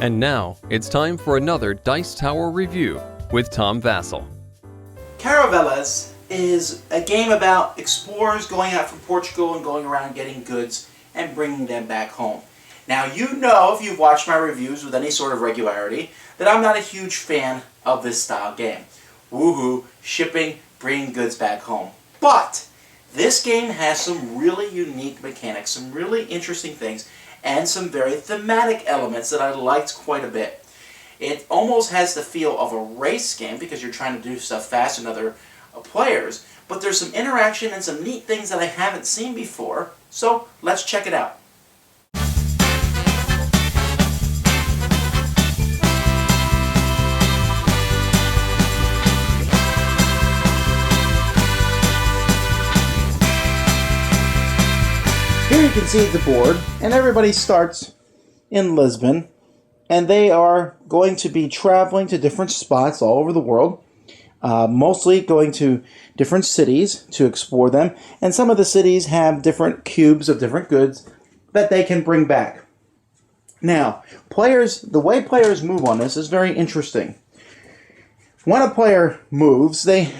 And now, it's time for another Dice Tower review with Tom Vasel. Caravelas is a game about explorers going out from Portugal and going around getting goods and bringing them back home. Now, you know, if you've watched my reviews with any sort of regularity, that I'm not a huge fan of this style game. Woohoo, shipping, bringing goods back home. But this game has some really unique mechanics, some really interesting things, and some very thematic elements that I liked quite a bit. It almost has the feel of a race game because you're trying to do stuff faster than other players, but there's some interaction and some neat things that I haven't seen before, so let's check it out. Here you can see the board, and everybody starts in Lisbon, and they are going to be traveling to different spots all over the world, mostly going to different cities to explore them, and some of the cities have different cubes of different goods that they can bring back. Now, the way players move on this is very interesting. When a player moves, they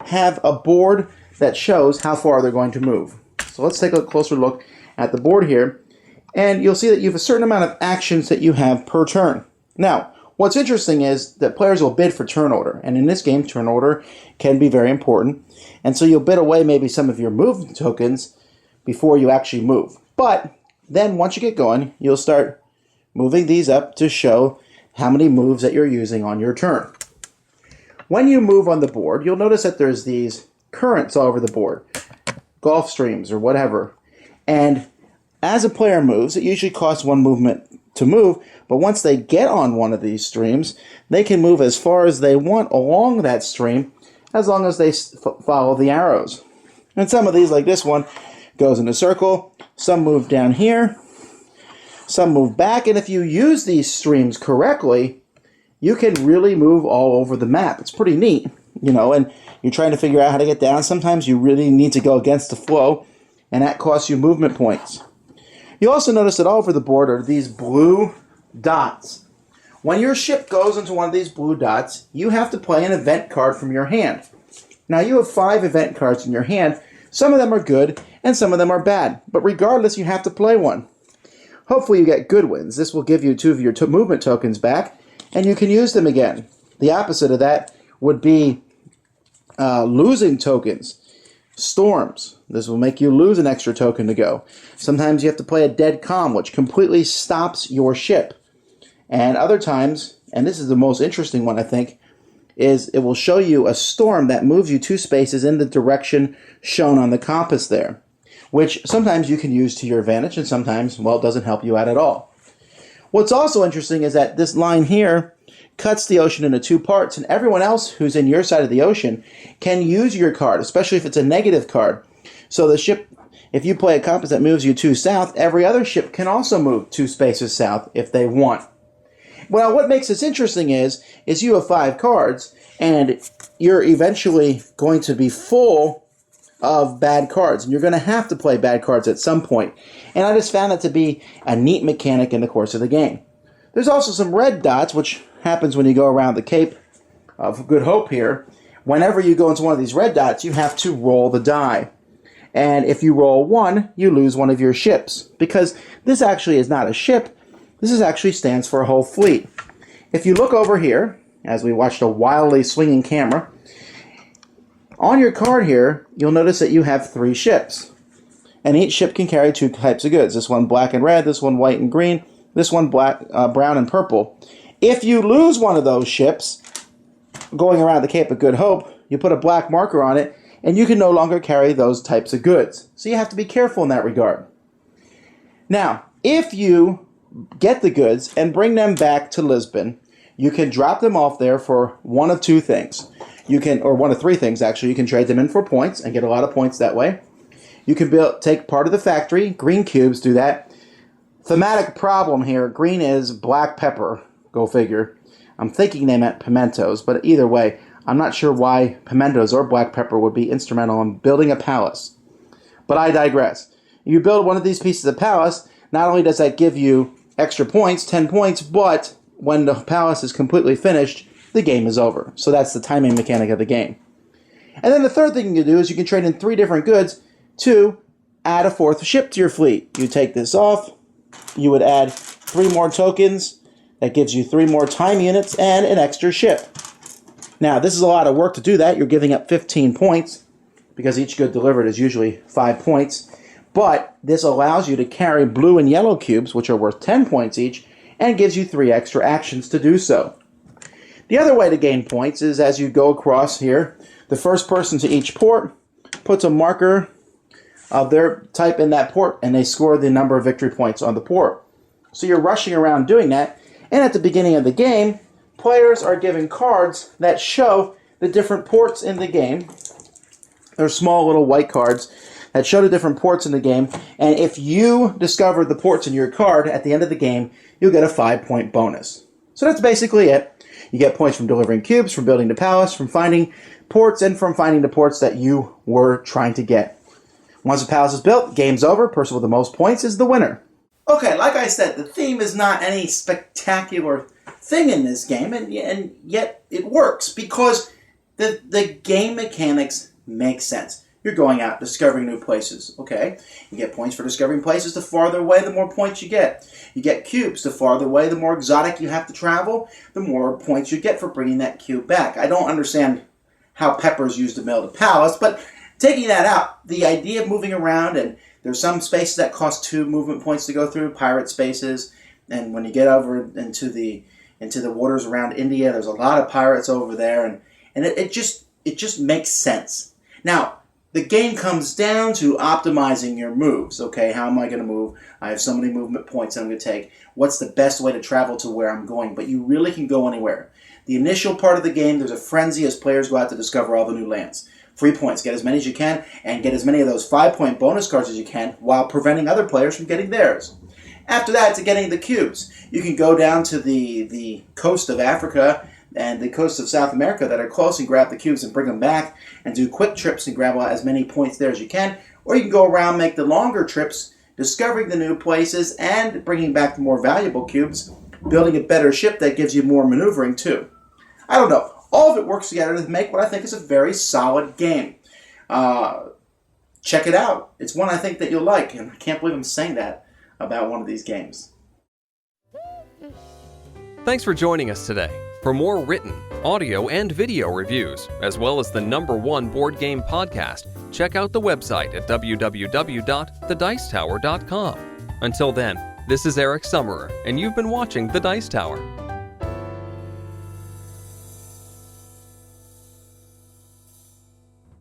have a board that shows how far they're going to move. So let's take a closer look at the board here, and you'll see that you have a certain amount of actions that you have per turn. Now, what's interesting is that players will bid for turn order, and in this game, turn order can be very important, and so you'll bid away maybe some of your move tokens before you actually move. But then once you get going, you'll start moving these up to show how many moves that you're using on your turn. When you move on the board, you'll notice that there's these currents all over the board, Gulf Streams or whatever. And as a player moves, it usually costs one movement to move, but once they get on one of these streams, they can move as far as they want along that stream as long as they follow the arrows. And some of these, like this one, goes in a circle, some move down here, some move back, and if you use these streams correctly, you can really move all over the map. It's pretty neat, you know, and you're trying to figure out how to get down. Sometimes you really need to go against the flow, and that costs you movement points. You also notice that all over the board are these blue dots. When your ship goes into one of these blue dots, you have to play an event card from your hand. Now you have 5 event cards in your hand. Some of them are good, and some of them are bad. But regardless, you have to play one. Hopefully you get good wins. This will give you 2 of your movement tokens back, and you can use them again. The opposite of that would be losing tokens. Storms. This will make you lose an extra token to go. Sometimes you have to play a dead calm, which completely stops your ship. And other times, and this is the most interesting one I think, is it will show you a storm that moves you 2 spaces in the direction shown on the compass there, which sometimes you can use to your advantage and sometimes, well, it doesn't help you out at all. What's also interesting is that this line here cuts the ocean into 2 parts, and everyone else who's in your side of the ocean can use your card, especially if it's a negative card. So the ship, if you play a compass that moves you 2 south, every other ship can also move 2 spaces south if they want. Well, what makes this interesting is you have 5 cards, and you're eventually going to be full of bad cards, and you're going to have to play bad cards at some point. And I just found that to be a neat mechanic in the course of the game. There's also some red dots, which happens when you go around the Cape of Good Hope here. Whenever you go into one of these red dots, you have to roll the die. And if you roll 1, you lose one of your ships. Because this actually is not a ship. This actually stands for a whole fleet. If you look over here, as we watched a wildly swinging camera, on your card here, you'll notice that you have 3 ships. And each ship can carry 2 types of goods. This one black and red, this one white and green, this one black, brown and purple. If you lose one of those ships going around the Cape of Good Hope, you put a black marker on it, and you can no longer carry those types of goods. So you have to be careful in that regard. Now, if you get the goods and bring them back to Lisbon, you can drop them off there for one of 2 things. You can, or one of 3 things actually. You can trade them in for points and get a lot of points that way. You can take part of the factory. Green cubes do that. Thematic problem here. Green is black pepper. Go figure. I'm thinking they meant pimentos, but either way, I'm not sure why pimentos or black pepper would be instrumental in building a palace. But I digress. You build one of these pieces of palace, not only does that give you extra points, 10 points, but when the palace is completely finished, the game is over. So that's the timing mechanic of the game. And then the third thing you can do is you can trade in 3 different goods to add a 4th ship to your fleet. You take this off, you would add 3 more tokens, that gives you 3 more time units and an extra ship. Now, this is a lot of work to do that. You're giving up 15 points because each good delivered is usually 5 points. But this allows you to carry blue and yellow cubes, which are worth 10 points each, and gives you 3 extra actions to do so. The other way to gain points is as you go across here, the first person to each port puts a marker of their type in that port, and they score the number of victory points on the port. So you're rushing around doing that, and at the beginning of the game, players are given cards that show the different ports in the game. They're small little white cards that show the different ports in the game, and if you discover the ports in your card at the end of the game, you'll get a 5-point bonus. So that's basically it. You get points from delivering cubes, from building the palace, from finding ports, and from finding the ports that you were trying to get. Once the palace is built, game's over. Person with the most points is the winner. Okay, like I said, the theme is not any spectacular thing in this game, and yet it works because the game mechanics make sense. You're going out discovering new places, okay? You get points for discovering places. The farther away, the more points you get. You get cubes. The farther away, the more exotic you have to travel, the more points you get for bringing that cube back. I don't understand how Pepper's used to build a palace, but taking that out, the idea of moving around, and there's some spaces that cost 2 movement points to go through, pirate spaces, and when you get over into the waters around India, there's a lot of pirates over there, and it just makes sense. Now, the game comes down to optimizing your moves. Okay, how am I going to move? I have so many movement points that I'm going to take. What's the best way to travel to where I'm going? But you really can go anywhere. The initial part of the game, there's a frenzy as players go out to discover all the new lands. Free points. Get as many as you can, and get as many of those 5-point bonus cards as you can while preventing other players from getting theirs. After that, to getting the cubes. You can go down to the coast of Africa and the coast of South America that are close and grab the cubes and bring them back and do quick trips and grab as many points there as you can. Or you can go around, make the longer trips, discovering the new places and bringing back the more valuable cubes, building a better ship that gives you more maneuvering too. I don't know. All of it works together to make what I think is a very solid game. Check it out. It's one I think that you'll like, and I can't believe I'm saying that about one of these games. Thanks for joining us today. For more written, audio, and video reviews, as well as the #1 board game podcast, check out the website at www.thedicetower.com. Until then, this is Eric Summerer, and you've been watching The Dice Tower.